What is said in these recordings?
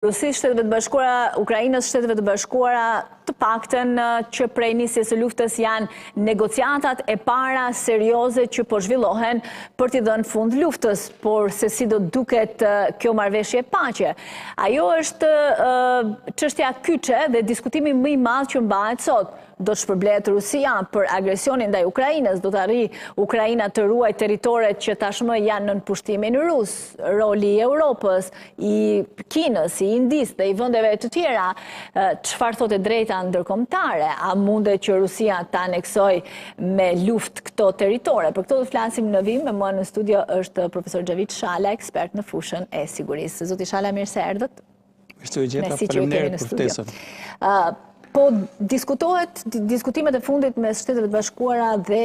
Rusi, Shteteve të Bashkuara, Ukrainës, Shteteve të Bashkuara, të paktën që prej nisjes së luftës janë negociatat e para serioze që po zhvillohen për t'i dhënë fund luftës, por se si do duket kjo marrëveshje paqe. Ajo është çështja kyçe dhe diskutimi më i madh që mbahet sot. Do të shpërblehet Rusia për agresionin ndaj Ukrainës, do të arrijë Ukraina të ruajë territoret që tashmë janë nën pushtimin rus, roli i Europës, i Kinës, i Indisë dhe i vendeve të tjera, çfarë thotë drejta ndërkombëtare, a mundet që Rusia ta aneksojë me luftë këto territore? Për këto do flasim në vim, me mua në studio është profesor Xhavit Shala, ekspert në fushën e sigurisë. Zoti Shala, mirë se erdhët. Mirë se u gjeta, faleminderit për ftesën. Po diskutimet e fundit mes Shteteve të Bashkuara dhe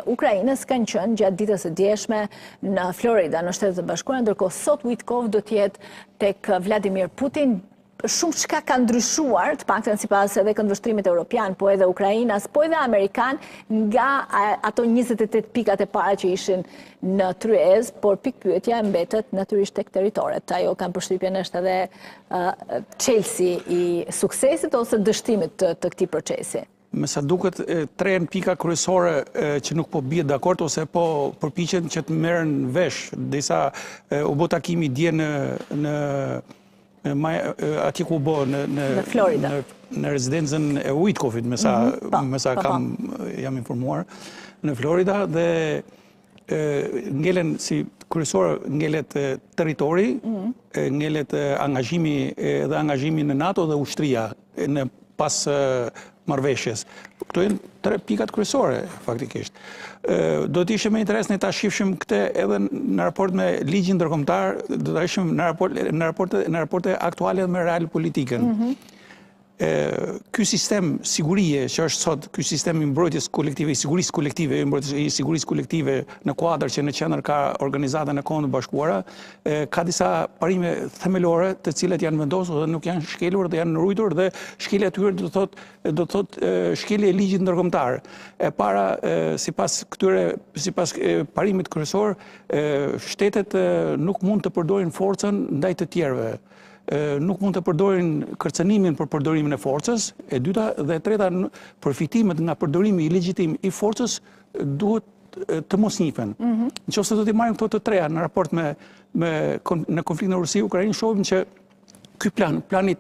Ukrainës kanë qenë gjatë ditës së djeshme në Florida, në Shtetet e Bashkuara, ndërkohë sot Witkoff do të jetë tek Vladimir Putin. Shumë çka ka ndryshuar, të paktën sipas edhe këndvështrimit evropian, po edhe ukrainas, po edhe amerikan, nga ato 28 pikat e para që ishin në tryez, por pikpyetja mbetet natyrisht tek territoret. Ajo kanë përshtypjen është edhe çelësi i suksesit ose dështimit të këtij procesi. Me sa duket, tre pika kryesore që nuk po bie dakord ose po përpiqen që të merren vesh, derisa u bë takimi dje në atje ku bo në Florida, në rezidencën e Witkoffit, me sa jam informuar, në Florida, dhe ngelen si kryesor ngelet territori, ngelet angazhimi në NATO dhe ushtria në pas marrëveshjes. Këto janë tre pikat kryesore faktikisht. Do të ishte me interes ne ta shifshim këtë edhe në raport me ligjin ndërkombëtar, do ta ishim në raporte aktuale me real politikën. Ky sistem sigurie që është sot, ky sistem i mbrojtjes kolektive, i sigurisë kolektive, i sigurisë kolektive në kuadër që në qendër ka Organizatën e Kombeve të Bashkuara, ka disa parime themelore të cilat janë vendosur dhe nuk janë shkelur dhe janë ruajtur, dhe shkelja e tyre do të thotë shkelja e ligjit ndërkombëtar. E para, sipas parimit kryesor, shtetet nuk mund të përdorin forcën ndaj të tjerëve. Nuk mund të përdorin kërcënimin për përdorimin e forcës, e dyta dhe e treta, përfitimet nga përdorimi i legjitim i forcës duhet të mos njihen. Nëse do t'i marrim këto të treja në raport në konfliktin e Rusi-Ukrainë, shohim që ky plani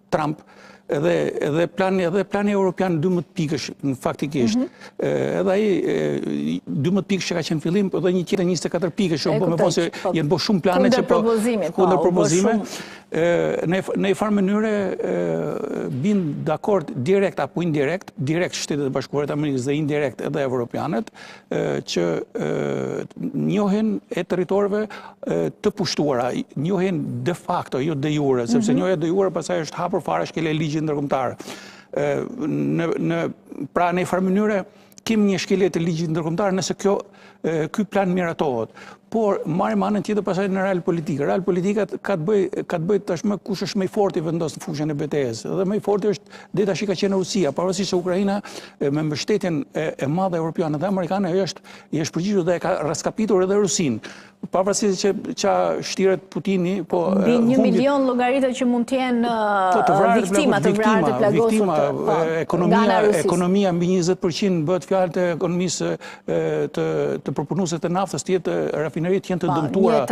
Trump edhe plani europian 12 pikësh faktikisht. Edhe ai 12 pikësh që ka qenë fillim, edhe një tjetër 24 pikësh, me vonë se janë bërë shumë plane që kundër propozime. Në një farë mënyre bin dakord direkt apo indirekt, direkt Shtetet e Bashkuara të Amerikës dhe indirekt edhe evropianët, që njohen e territorëve të pushtuara, njohen de facto, jo de jure, sepse njohja de jure pastaj është hapur fare shkelja e ligjit ndërkombëtar. Pra në një farë mënyre kemi një shkelje të ligjit ndërkombëtar nëse ky plan miratohet. Por marrim anën tjetër pasaj në real politikë. Real politika ka të bëjë tashmë kush është më i fortë i vendos në fushën e betejës. Dhe më i fortë është deri tash ka qenë Rusia, pavarësisht se Ukraina me mbështetjen e madhe europiane dhe amerikane i është përgjigjur dhe ka raskapitur edhe Rusin. Pavarësisht se ç'a shtiret Putini, po mbi 1 milion llogaritë që mund të jenë viktima të vrarë të plagosur nga Rusia. Ekonomia mbi 20% bëhet fjalë të ekonomisë të përpunuese të naftës, tjetë rafineritë janë të dëmtuara.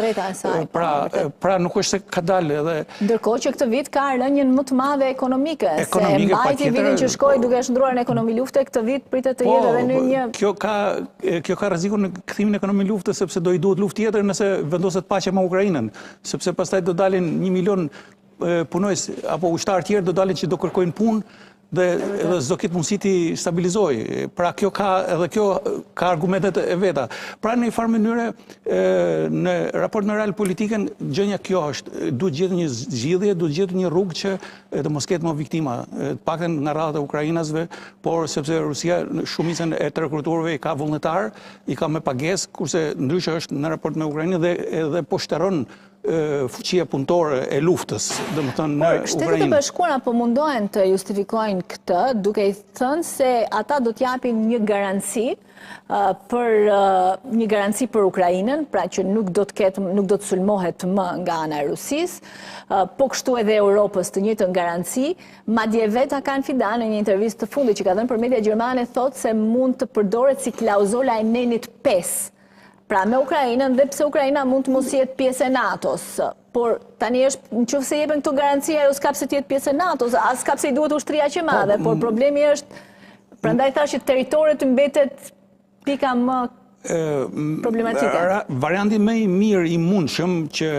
Pra nuk është se ka dalë edhe. Ndërkohë që këtë vit ka rënien më të madhe ekonomike, se mbajti vitin që shkoi duke shndruar në ekonomi lufte, këtë vit pritet të jetë edhe në një. Kjo ka rrezikun në kthimin e ekonomisë lufte, sepse do i duhet luftë tjetër nëse vendoset paqja me Ukrainën, sepse pastaj do dalin 1 milion punojës apo ushtarë tjerë do dalin që do kërkojnë punë dhe s'do ketë mundësi t'i stabilizojë. Pra kjo ka argumentet e veta. Pra në një farë mënyre në raport me real politikën, gjëja kjo është, duhet gjetur një zgjidhje, duhet gjetur një rrugë që të mos ketë më viktima, të paktën nga radhët e ukrainasve, por sepse Rusia shumicën e të rekrutuarve i ka vullnetar, i ka me pagesë, kurse ndryshe është në raport me Ukrainën dhe po shtërron fuqia punëtore e luftës, domethënë në Ukrainë. Shtetet e Bashkuara po mundohen të justifikojnë këtë, duke i thënë se ata do t'japin një garanci për Ukrainën, pra që nuk do të sulmohet më nga ana e Rusisë, po kështu edhe Europës të njëjtën garanci. Madje vetë Hakan Fidan në një intervistë të fundit që ka dhënë për media gjermane thotë se mund të përdoret si klauzola e nenit 5. Pra me Ukrainën, dhe pse Ukraina mund të mos jetë pjesë e NATO-s, por tani është nëse jepen këto garanci, ajo s'ka pse të jetë pjesë e NATO-s, as s'ka pse i duhet ushtria që madhe, por problemi është, prandaj thash që territori të mbetet pika më problematike. Varianti më i mirë i mundshëm që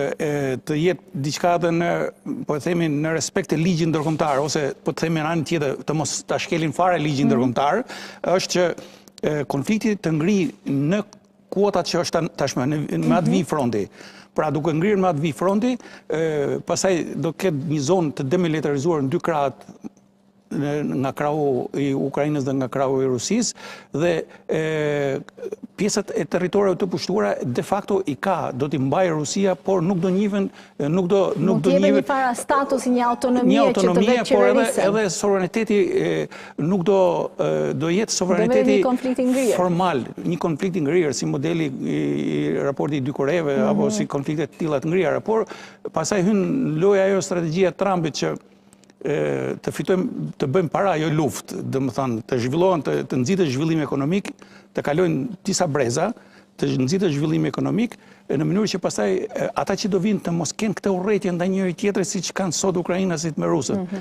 të jetë diçka edhe po e themi në respekt të ligjit ndërkombëtar, ose po të themi në anën tjetër të mos ta shkelin fare ligjin ndërkombëtar, është që konflikti të ngrijë në kuotat që është tashmë në atë vi fronti. Pra duke ngrirë në atë vi fronti, pastaj do ketë një zonë të demilitarizuar në 2 krahët nga krahu i Ukrainës dhe nga krahu i Rusisë, dhe pjesët e territoreve të pushtuara de facto i ka, do t'i mbajë Rusia, por nuk do njihen, nuk do njihen një para statusi, një autonomie që të vetë qeverisën. Por edhe sovraniteti nuk do jetë sovraniteti formal, një konflikt i ngrirë si modeli i raportit i dy Koreve apo si konfliktet të tilla të ngrirë, por pastaj hyn loja ajo strategjia e Trumpit që të fitojmë, të bëjmë para ajo luftë, domethënë të zhvillohen, të nxitet zhvillimi ekonomik, të kalojnë disa breza, të nxitet zhvillimi ekonomik, në mënyrë që pastaj ata që do vinë të mos kenë këtë urrëtie ndaj njëri tjetrit siç kanë sot ukrainasit me rusët.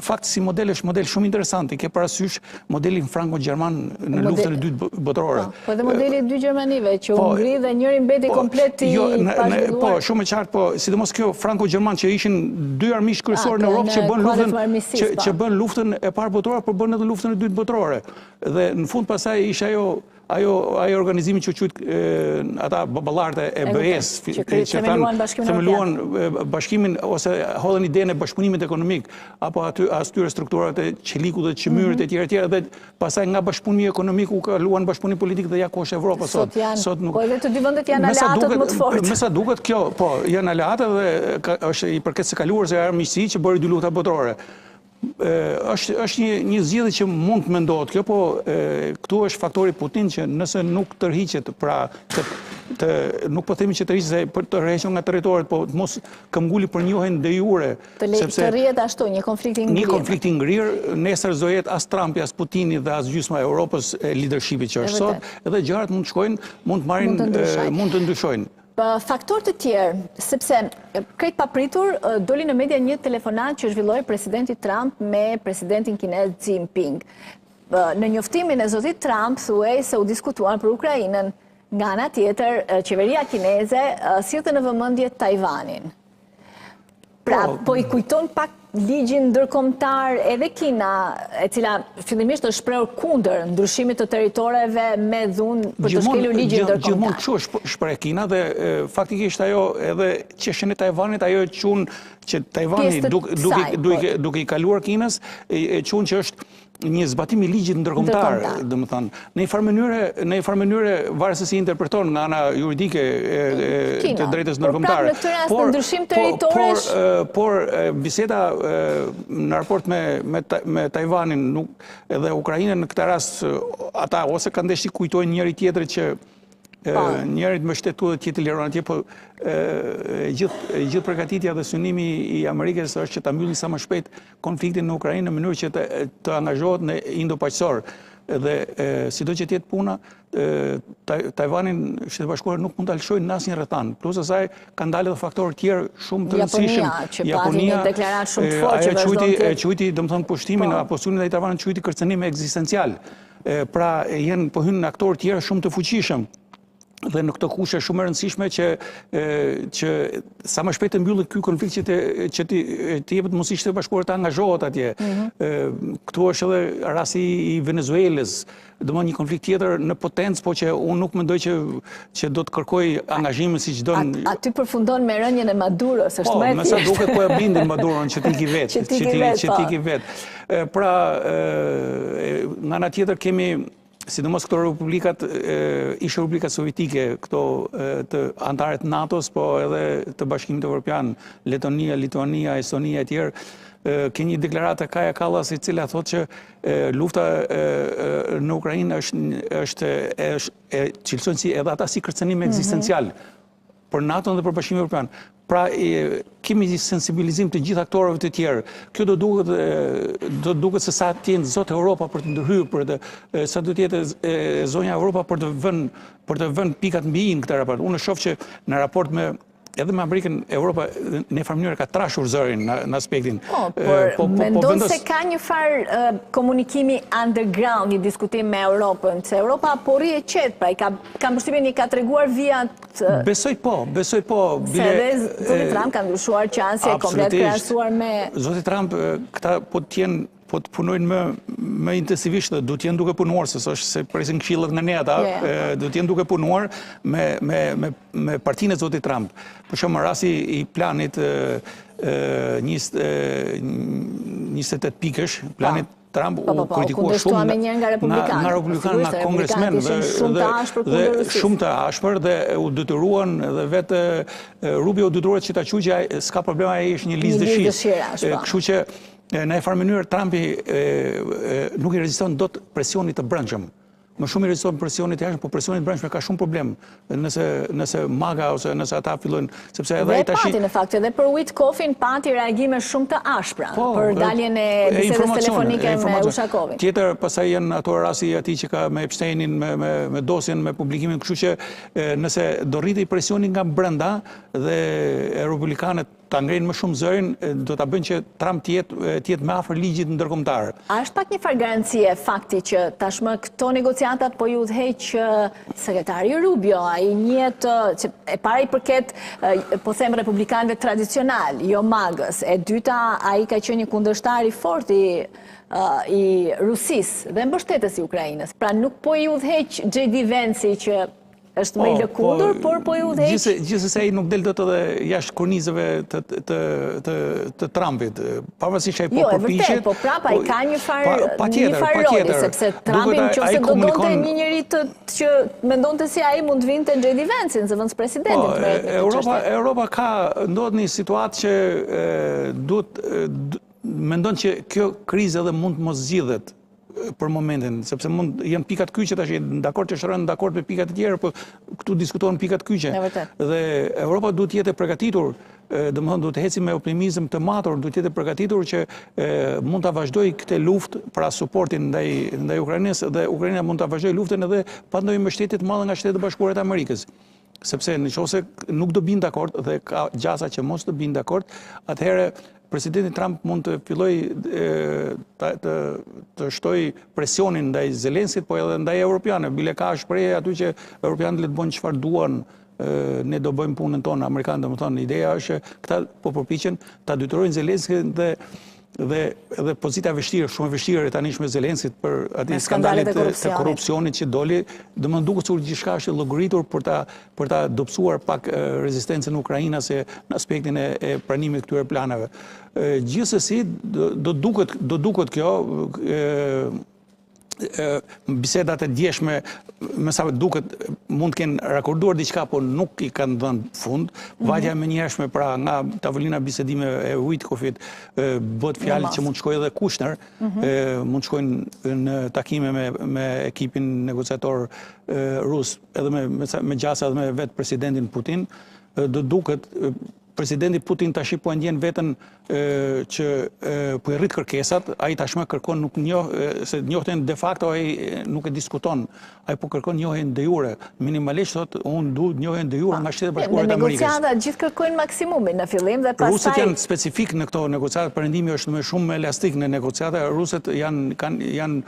Fakt si model është model shumë interesant, i ke parasysh modelin franko-gjerman në luftën e dytë botërore. Po dhe modeli i dy Gjermanive që u ngri dhe njëri mbeti komplet i pazhvilluar. Po, shumë e qartë, po sidomos kjo franko-gjerman që ishin 2 armiq kryesorë në Europë që bën luftën e parë botërore, por bën edhe luftën e dytë botërore. Dhe në fund pastaj ishte ajo organizimi që quhet ata baballarët e BE-s që themeluan bashkimin ose hodhën idenë e bashkëpunimit ekonomik, apo atyre strukturat e Qelikut dhe Çmyrit e tjera, dhe pastaj nga bashkëpunimi ekonomik u kaluan bashkëpunim politik dhe ja ku është Evropa sot. Po edhe të dy vendet janë aleatët më të fortë. Me sa duket kjo, po, janë aleatë dhe është i përket së kaluar se armiqësi që bëri 2 lufta botërore. Është një zgjedhje që mund të mendohet kjo, po këtu është faktori Putin që nëse nuk tërhiqet, pra nuk po themi që tërhiqet se për të rrehur nga territoret, po mos këmbguli për njohjen de jure, sepse rrihet ashtu një konflikt i ngrirë. Një konflikt i ngrirë, nesër do jetë as Trumpi, as Putini dhe as gjysma e Europës e leadershipit që është sot, edhe gjërat mund të shkojnë, mund të ndryshojnë. Faktor të tjerë, sepse krejt papritur doli në media një telefonat që zhvilloi presidenti Trump me presidentin kinez Xi Jinping. Në njoftimin e zotit Trump thuaj se u diskutuan për Ukrainën. Nga ana tjetër, qeveria kineze sillte në vëmendje Tajvanin. Pra, po i kujton pak ligjin ndërkombëtar edhe Kina, e cila fillimisht është shprehur kundër ndryshimit të territoreve me dhunë për të shkelur ligjin ndërkombëtar. Gjithmonë kështu shpreh Kina dhe faktikisht ajo edhe çështjen e Tajvanit, ajo e quhen që Tajvani duke i kaluar Kinës, e quhen që është një zbatim i ligjit ndërkombëtar, domethënë, në një farë mënyre varet se si interpreton nga ana juridike të drejtës ndërkombëtare. Por biseda në raport me Tajvanin edhe Ukrainën në këtë rast, ata ose kanë ndesh të kujtojnë njëri tjetrit që njërit më shtetu dhe tjetër liron atje, po gjithë përgatitja dhe synimi i Amerikës është që ta mbylli sa më shpejt konfliktin në Ukrainë në mënyrë që të angazhohet në Indo-Paqësor. Dhe sido që tjetë puna, Tajvanin, Shtetet Bashkuara nuk mund të lëshojnë në asnjë rrethan. Plus asaj kanë dalë edhe faktorë tjerë shumë të rëndësishëm. Japonia, e quajti domethënë pushtimin apo sulmin ndaj Tajvanit quajti kërcënim ekzistencial. Pra janë po hyn aktorë tjerë shumë të fuqishëm. Dhe në këtë kushte shumë e rëndësishme që sa më shpejt të mbyllet ky konflikt që të jepet mundësi Shtetet Bashkuara të angazhohet atje. Këtu është edhe rasti i Venezuelës, domethënë një konflikt tjetër në potencë, po që unë nuk mendoj që do të kërkoj angazhimin siç don. Aty përfundon me rënien e Maduros, është më e thjeshtë. Me sa duket po e blindin Maduron që t'i ki vet. Pra nga ana tjetër kemi sidomos këto republikat, ishe republikat sovjetike, këto të antarët NATO-s, po edhe të Bashkimit Evropian, Letonia, Lituania, Estonia e tjerë, ke një deklaratë Kaja Kallas i cila thotë që lufta në Ukrainë është cilësojnë si edhe ata si kërcënim ekzistencial për NATO dhe për Bashkimin Evropian. Pra, kemi sensibilizim të gjithë aktorëve të tjerë. Kjo do duket se sa të jenë zotë Europa për të ndërhyrë, sa do të jetë zonja Europa për të vënë pikat mbi i në këtë raport. Unë shoh që në raport edhe me Amerikën, Europa në farë mënyrë ka trashur zërin në aspektin. Po, mendon se ka një farë komunikimi underground, një diskutim me Europën, se Europa po rri e qetë, pra ka përshtypjen i ka treguar vijat. Besoj po. Se edhe zoti Trump ka ndryshuar qasje, komplet krahasuar me... Zoti Trump, këta po të punojnë më intensivisht, du t'jenë duke punuar, se presin këshillët në ne ata, du t'jenë duke punuar me partinë e zotit Trump. Për shumë rasti i planit 28 pikësh, planit Trump u kritikuar shumë nga republikanë, nga kongresmen dhe shumë të ashpër dhe u detyruan dhe vetë Rubio u detyruar që ta quajë që s'ka problema, ai është një listë dëshirë. Kështu që në e farë mënyrë Trumpi nuk i reziston dot presionit të brendshëm. Më shumë i reziston presionit të jashtëm, po presionit të brendshëm ka shumë problem nëse MAGA ose nëse ata fillojnë, sepse edhe ai tash. Dhe pati në fakt edhe për Witkoffin pati reagime shumë të ashpra për daljen e bisedës telefonike me Ushakovin. Tjetër, pastaj janë ato rasti atij që ka me Epsteinin, me Dosin, me publikimin, kështu që nëse do rritej presioni nga brenda dhe republikanët ta ngrenë më shumë zërin, do ta bëjnë që Trump të jetë më afër ligjit ndërkombëtar. A është pak një farë garancie fakti që tashmë këto negociatat po ju udhëheq sekretari Rubio, ai njihet që e para i përket po them republikanëve tradicional, jo magës. E dyta, ai ka qenë një kundërshtar i fortë i Rusisë dhe mbështetës i Ukrainës. Pra nuk po i udhëheq JD Vance që është më i lëkundur, por po i udhëheq. Gjithsesi ai nuk del dot edhe jashtë kornizave të Trumpit. Pavarësisht ai po përpiqet. Jo, po prapa ai ka një farë roli, sepse Trumpi nëse do donte një njeri që mendonte si ai mund të vinte JD Vance në zëvendës presidentit. Europa ka ndodhur një situatë që duhet mendon që kjo krizë edhe mund të mos zgjidhet për momentin, sepse janë pikat kyçe tash, dakord që shërën dakord me pikat e tjera, po këtu diskutohen pikat kyçe. Dhe Europa duhet të jetë e përgatitur, domethënë duhet të ecë me optimizëm të matur, duhet të jetë e përgatitur që mund ta vazhdojë këtë luftë pra suportin ndaj Ukrainës dhe Ukraina mund ta vazhdojë luftën edhe pa ndonjë mbështetje të madhe nga Shtetet e Bashkuara të Amerikës. Sepse nëse nuk do binë dakord dhe ka gjasa që mos të binë dakord, atëherë presidenti Trump mund të fillojë të shtoj presionin ndaj Zelenskit, po edhe ndaj europianëve. Bile ka shprehje aty që europianët le të bëjnë çfarë duan, ne do bëjmë punën tonë, amerikanët domethënë ideja është këta po përpiqen ta detyrojnë Zelenskit dhe pozita vështirë, shumë e vështirë tanishme Zelenskit për atë skandalet të korrupsionit që doli, domethënë duket se gjithçka është llogaritur për ta dobësuar pak rezistencën ukrainase në aspektin e pranimit këtyre planeve. Gjithsesi do duket kjo bisedat e djeshme, me sa duket mund të kenë rakorduar diçka, po nuk i kanë dhënë fund. Vajtja më njershme pra nga tavolina bisedime e Witkoffit bëhet fjalë që mund të shkojë edhe Kushner, mund të shkojnë në takime me ekipin negociator rus, edhe me gjasa edhe me vetë presidentin Putin. Do duket presidenti Putin tash po ndjen veten që po i rrit kërkesat, ai tashmë kërkon nuk se njohten de facto ai nuk e diskuton, ai po kërkon njohjen de jure. Minimalisht thotë unë du njohjen de jure nga Shtetet e Bashkuara të Amerikës. Në negociata gjithë kërkojnë maksimumin në fillim dhe pastaj. Rusët janë specifik në këto negociata, perëndimi është më shumë elastik në negociata. Rusët janë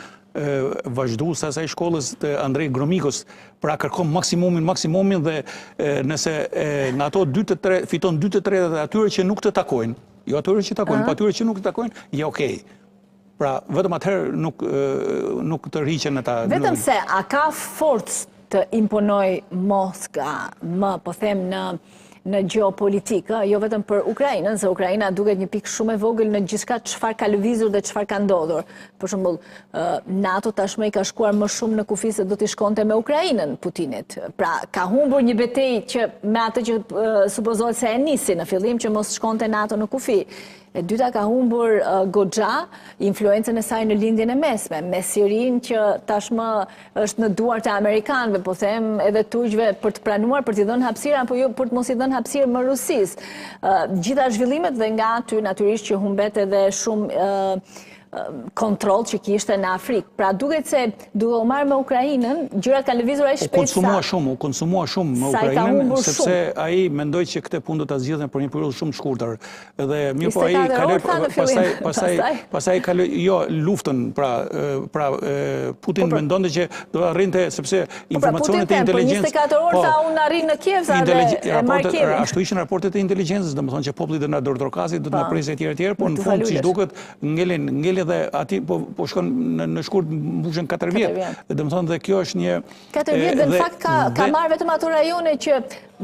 vazhdues asaj shkollës të Andrej Gromikos, pra kërkon maksimumin dhe nëse nga ato 2-3 fiton 2-3 të atyre që nuk të takojnë, jo atyre që takojnë, po atyre që nuk të takojnë, je okej. Pra vetëm atëherë nuk të rriqen ata. Vetëm se a ka forcë të imponoj Moska më, po them, në në geopolitikë, jo vetëm për Ukrainën, se Ukraina duket një pikë shumë e vogël në gjithçka çfarë ka lëvizur dhe çfarë ka ndodhur. Për shembull, NATO tashmë i ka shkuar më shumë në kufi se do t'i shkonte me Ukrainën Putinit. Pra, ka humbur një betejë që me atë që supozohet se e nisi në fillim që mos shkonte NATO në kufi. E dyta ka humbur goxha influencën e saj në lindjen e mesme, me Sirinë që tashmë është në duart e amerikanëve, po them edhe turqve për të pranuar, për t'i dhënë hapësirë apo jo për të mos i dhënë hapësirë më Rusisë. Gjitha zhvillimet dhe nga aty natyrisht që humbet edhe shumë kontrol që kishte në Afrikë. Pra duket se duke u marrë me Ukrainën, gjërat kanë lëvizur aq shpejt sa. U konsumua shumë me Ukrainën, sepse ai mendoi që këtë punë do ta zgjidhen për një periudhë shumë të shkurtër. Dhe mirë po ai kaloi pastaj kaloi jo luftën, pra Putin mendonte që do ta arrinte sepse informacionet e inteligjencës. 24 orë sa unë arrin në Kiev sa e marr Kievin. Ashtu ishin raportet e inteligjencës, domethënë që populli do na dordorkasi, do të na presë etj, por në fund siç duket ngelen dhe ati po shkon në shkurt mbushën 4 vjet. Domethënë dhe kjo është një 4 vjet dhe në fakt ka marrë vetëm ato rajone që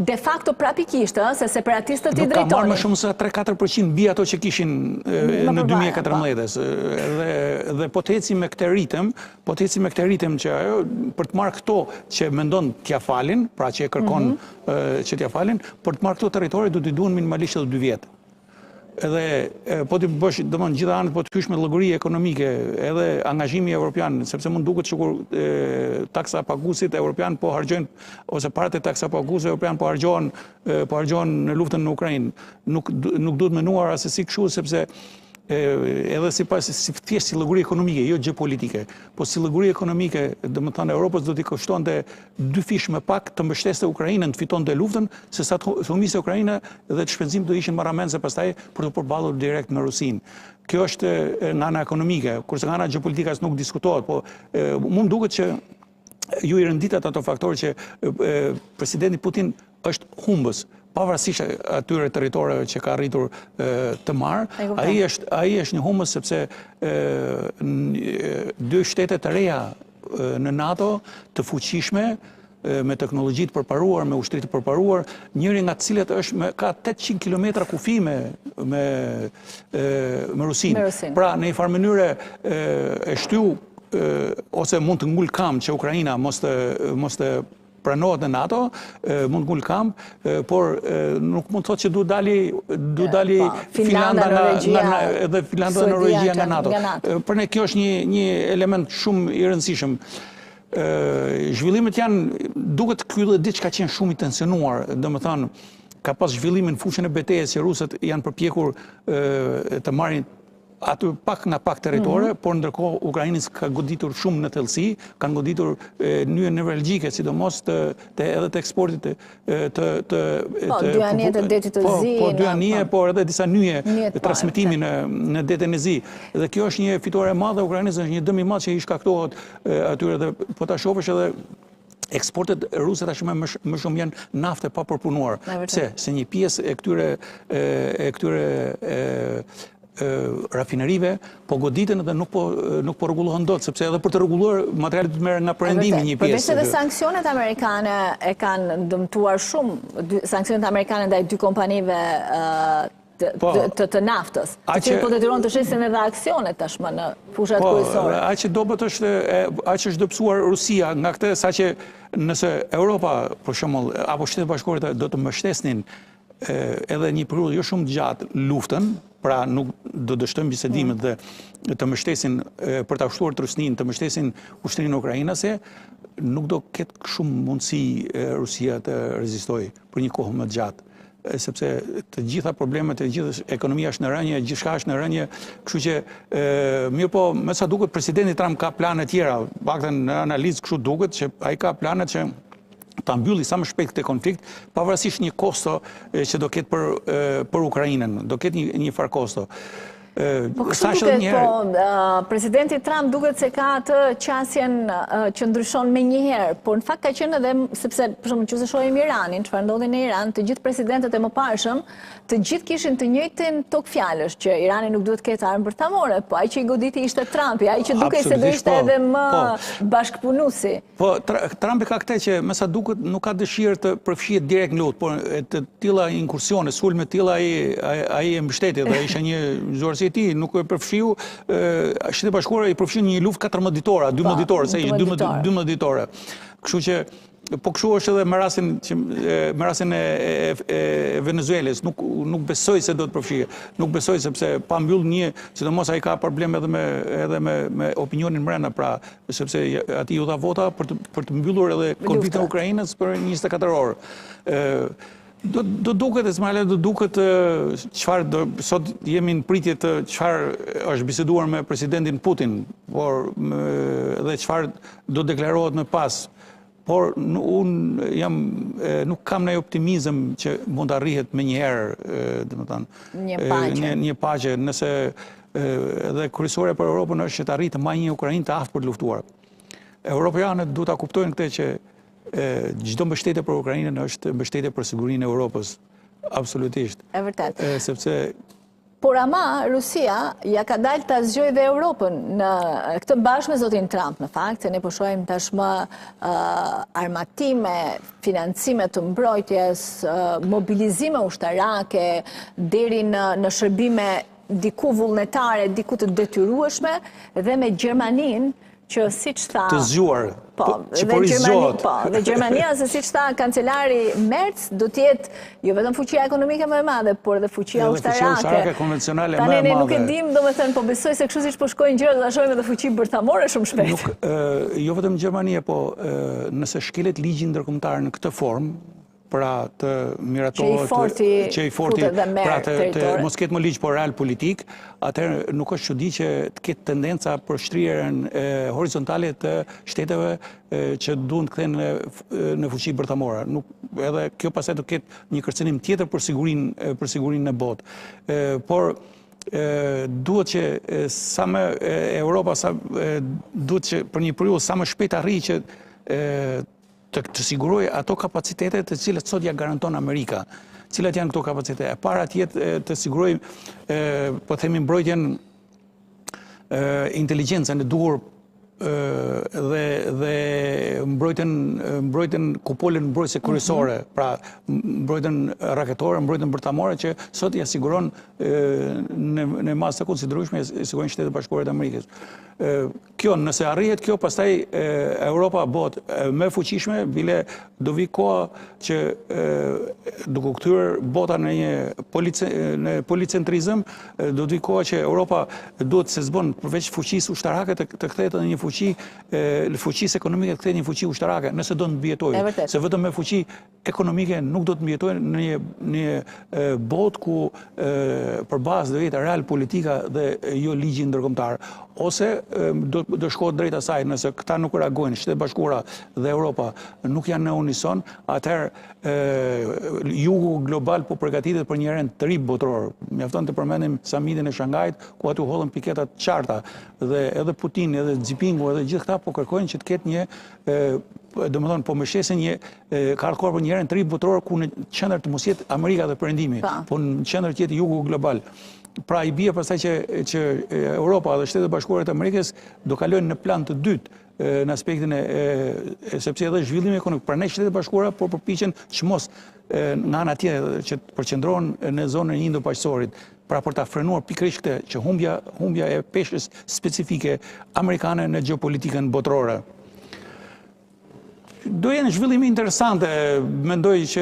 de facto prap I kishte, se separatistët I drejtonin. Ka marrë më shumë se 3-4% mbi ato që kishin në 2014-s. Dhe po të eci me këtë ritëm që ajo për të marrë këto që mendon t'ia falin, pra që e kërkon që t'ia falin, për të marrë këto territori do t'i duhen minimalisht edhe 2 vjet. Edhe po t'i bësh domthonjë gjitha anët po të hysh me llogari ekonomike, edhe angazhimi evropian, sepse mund duket sikur taksa paguesit evropian po harxojnë ose parat e taksa paguesve evropian po harxohen në luftën në Ukrainë. Nuk duhet menuar asesi kështu sepse edhe thjesht si llogari ekonomike, jo geopolitike, po si llogari ekonomike, domethënë Europës do t'i kushtonte 2 fish më pak të mbështeste Ukrainën të fitonte luftën, se sa të humbiste Ukraina dhe të shpenzim do ishin marramendse pastaj për të përballur direkt me Rusinë. Kjo është nga ana ekonomike, kurse nga ana geopolitike as nuk diskutohet, po mund duket që ju I rënditat ato faktorë që presidenti Putin është humbës. Pavarësisht atyre territoreve që ka arritur të marrë, ai është një humbës sepse 2 shtete të reja në NATO të fuqishme, me teknologji të përparuar, me ushtri të përparuar, njëri nga të cilët ka 800 kilometra kufi me Rusinë. Pra, në një farë mënyrë e shtyu ose mund të ngul kam që Ukraina mos të pranohet në NATO, mund ngul kamp, por nuk mund të thotë që du dali Finlanda dhe Norvegjia nga NATO. Për ne kjo është një element shumë I rëndësishëm. Zhvillimet janë, duket ky dhe diçka që janë shumë I tensionuar, domethënë ka pas zhvillimin në fushën e betejës që rusët janë përpjekur të marrin aty pak nga pak territore, por ndërkohë Ukrainës ka goditur shumë në thellësi, kanë goditur nyje nevralgjike, sidomos edhe të eksportit të dy anije të detit të Zi. Po dy anije, por edhe disa nyje të transmetimi në detin e Zi. Dhe kjo është një fitore e madhe e Ukrainës, është një dëm I madh që I shkaktohet atyre dhe po ta shohësh edhe eksportet ruse tashmë më shumë janë nafte pa përpunuar. Pse? Se një pjesë e këtyre rafinerive po goditen dhe nuk po rregullohen dot, sepse edhe për të rregulluar materialet të merren nga perëndimi një pjesë. Përveç edhe sanksionet amerikane e kanë dëmtuar shumë, sanksionet amerikane ndaj 2 kompanive të naftës, të cilët po detyrohen të shesin edhe aksionet tashmë në fushat kryesore. Aq që dobët aq është dëpsuar Rusia nga këtë, saqë nëse Europa, për shembull, apo Shtetet Bashkuara do të mbështesnin edhe një periudhë jo shumë gjatë luftën, pra nuk do dështojmë bisedimet dhe të mbështesin për ta ushtuar trusninë, të mbështesin ushtrinë ukrainase, nuk do ketë shumë mundësi Rusia të rezistojë për një kohë më të gjatë. Sepse të gjitha problemet, të gjithë ekonomia është në rënje, gjithçka është në rënje, kështu që mirë po, me sa duket presidenti Trump ka plane tjera, paktën në analizë kështu duket që ai ka planet që ta mbylli sa më shpejt këtë konflikt, pavarësisht një kosto që do ketë për Ukrainën, do ketë një farë kosto. Po kështu duket, presidenti Trump duket se ka atë qasjen që ndryshon me njëherë, por në fakt ka qenë edhe, sepse për shembull nëse shohim Iranin, çfarë ndodhi në Iran, të gjithë presidentët e mëparshëm, të gjithë kishin të njëjtin tokë fjalësh që Irani nuk duhet të ketë armë bërtamore, po ai që i goditi ishte Trumpi, ai që dukej se do ishte edhe më bashkëpunuesi. Po Trumpi ka këtë që me sa duket nuk ka dëshirë të përfshihet direkt në luftë, por të tilla inkursione, sulme të tilla ai e mbështeti dhe ishte një zor e tij nuk e përfshiu, Shtetet Bashkuara i përfshin një luftë 14 ditore, 12 ditore, se ishte 12 ditore. Kështu që po kështu është edhe me rastin e Venezuelës, nuk besoj se do të përfshihet. Nuk besoj sepse pa mbyll sidomos ai ka probleme edhe me opinionin brenda, pra sepse aty u dha vota për të mbyllur edhe konfliktin e Ukrainës për 24 orë. Do duket, Esmaila, do duket çfarë sot jemi në pritje të çfarë është biseduar me presidentin Putin, por edhe çfarë do deklarohet më pas. Por unë nuk kam ndonjë optimizëm që mund të arrihet më njëherë, domethënë, një paqe, nëse edhe kryesore për Europën është që të arrijë të marrë një Ukrainë të aftë për të luftuar. Europianët duhet ta kuptojnë këtë që çdo mbështetje për Ukrainën është mbështetje për sigurinë e Europës, absolutisht. E vërtet. Sepse por ama Rusia ja ka dalë ta zgjojë dhe Europën në këtë bashkë me zotin Trump, në fakt, se ne po shohim tashmë armatime, financime të mbrojtjes, mobilizime ushtarake deri në shërbime diku vullnetare, diku të detyrueshme, dhe me Gjermaninë që siç tha të zgjuar, që po rizgjohet. Dhe Gjermania, se siç tha kancelari Merz, do të jetë jo vetëm fuqia ekonomike më e madhe, por edhe fuqia ushtarake. Fuqia ushtarake konvencionale më e madhe. Tani ne nuk e dim, domethënë, po besoj se kështu siç po shkojnë gjërat do ta shohim edhe fuqi bërtamore shumë shpejt. Jo vetëm Gjermania, po nëse shkelet ligji ndërkombëtar në këtë formë, pra të miratohet, që i forti pra të mos ketë më ligj por real politik, atëherë nuk është çudi që të ketë tendenca për shtrierjen horizontale të shteteve që duan të kthehen në fuqi bërtamore. Edhe kjo pastaj do ketë një kërcënim tjetër për sigurinë në botë. Por duhet që sa më Europa duhet që për një periudhë sa më shpejt arrijë që të siguroj ato kapacitetet të cilat sot ja garanton Amerika. Cilat janë këto kapacitete? E para të siguroj, po themi, mbrojtjen inteligjencën e duhur dhe mbrojtjen kupolën mbrojtëse kryesore, pra mbrojtjen raketore, mbrojtjen bërtamore që sot ja siguron në masë të konsiderueshme i siguron Shtetet Bashkuara të Amerikës. Kjo, nëse arrihet kjo, pastaj Europa bëhet më e fuqishme, bile do vi koha që duke kthyer bota në një policentrizëm, do vi koha që Europa duhet se zbon përveç fuqisë ushtarake të kthehet në një fuqisë ekonomike, të kthehet një fuqi ushtarake, nëse do të mbijetojë. Se vetëm me fuqi ekonomike nuk do të mbijetojë në një botë ku përballë do jetë real politika dhe jo ligji ndërkombëtar. Ose do shkohet drejt asaj, nëse këta nuk reagojnë, Shtetet Bashkuara dhe Europa nuk janë në unison, atëherë jugu global po përgatitet për një rend të ri botëror. Mjafton të përmendim samitin e Shangajit, ku aty hollën piketat qarta, dhe edhe Putin, edhe Xi Jinping, edhe gjithë këta po kërkojnë që të ketë një domethënë po mbështesin ka ardhur për një rend të ri botëror ku në qendër të mos jetë Amerika dhe Perëndimi, po në qendër të jetë jugu global. Pra i bie pastaj që Europa dhe Shtetet Bashkuara të Amerikës do kalojnë në plan të dytë në aspektin sepse edhe zhvillimi ekonomik pra ne Shtetet Bashkuara po përpiqen që mos nga ana tjetër që të përqendrohen në zonën e Indo-Paqësorit, pra për ta frenuar pikërisht këtë që humbja e peshës specifike amerikane në gjeopolitikën botërore. Do jenë zhvillime interesante, mendoj që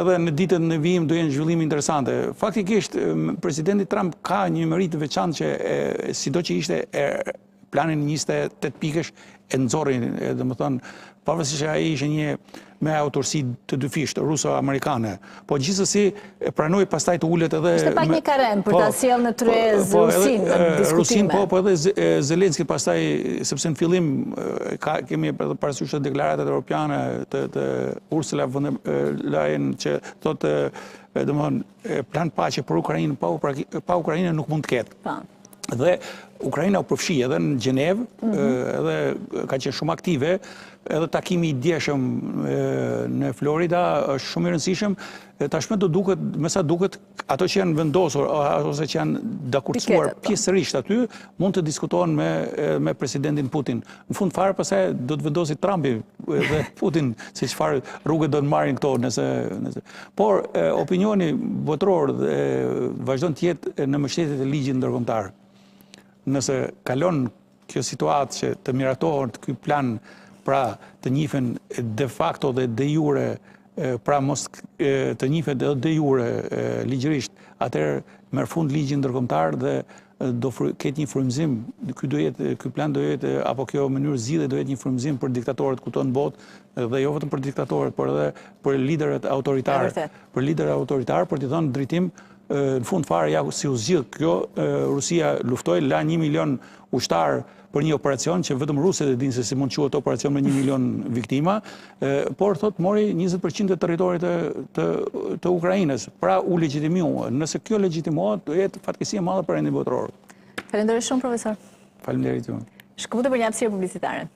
edhe në ditët në vijim do jenë zhvillime interesante. Faktikisht, presidenti Trump ka një meritë të veçantë që sido që ishte planin 28 pikësh e nëzorin, dhe më thonë, pavarësisht që ai ishte një me autorsi të dyfisht, ruso-amerikane, po gjithsesi pranoi pastaj të ulet edhe... Ishte pak një karem për ta sjellë në tryezë Rusin në diskutime. Po edhe Zelenski pastaj, sepse në fillim kemi parasysh deklaratat europiane të Ursula von der Leyen që thotë, domethënë, plan paqe për Ukrainën pa Ukrainën nuk mund të ketë. Dhe Ukraina u përfshi edhe në Gjenevë, edhe ka qenë shumë aktive, edhe takimi i djeshëm në Florida është shumë i rëndësishëm. Tashmë do duket, me sa duket, ato që janë vendosur ose që janë dakurcuar pjesërisht aty, mund të diskutohen me presidentin Putin. Në fund fare pastaj do të vendosi Trumpi dhe Putin se çfarë rrugë do të marrin këto nëse. Por opinioni botëror vazhdon të jetë në mbështetjet e ligjit ndërkombëtar. Nëse kalon kjo situatë që të miratohet ky plan, pra të njihen de facto dhe de jure, pra mos të njihen edhe de jure ligjërisht, atëherë merr fund ligji ndërkombëtar dhe do ketë një frymëzim. Ky plan do jetë, apo kjo mënyrë zgjidhje do jetë një frymëzim për diktatorët këtu në botë, dhe jo vetëm për diktatorët, por edhe për liderët autoritarë. Për liderët autoritarë, për t'i dhënë drejtim. Në fund fare, ja si u zgjidh kjo, Rusia luftoi, la 1 milion ushtar për një operacion që vetëm rusët e dinë se si mund quhet operacion me 1 milion viktima, por thot mori 20% të territorit të Ukrainës, pra u legjitimua. Nëse kjo legjitimohet, do jetë fatkeqësi e madhe për rendin botëror. Faleminderit shumë, profesor. Faleminderit ju. Shkëputje për një hapësirë publicitare.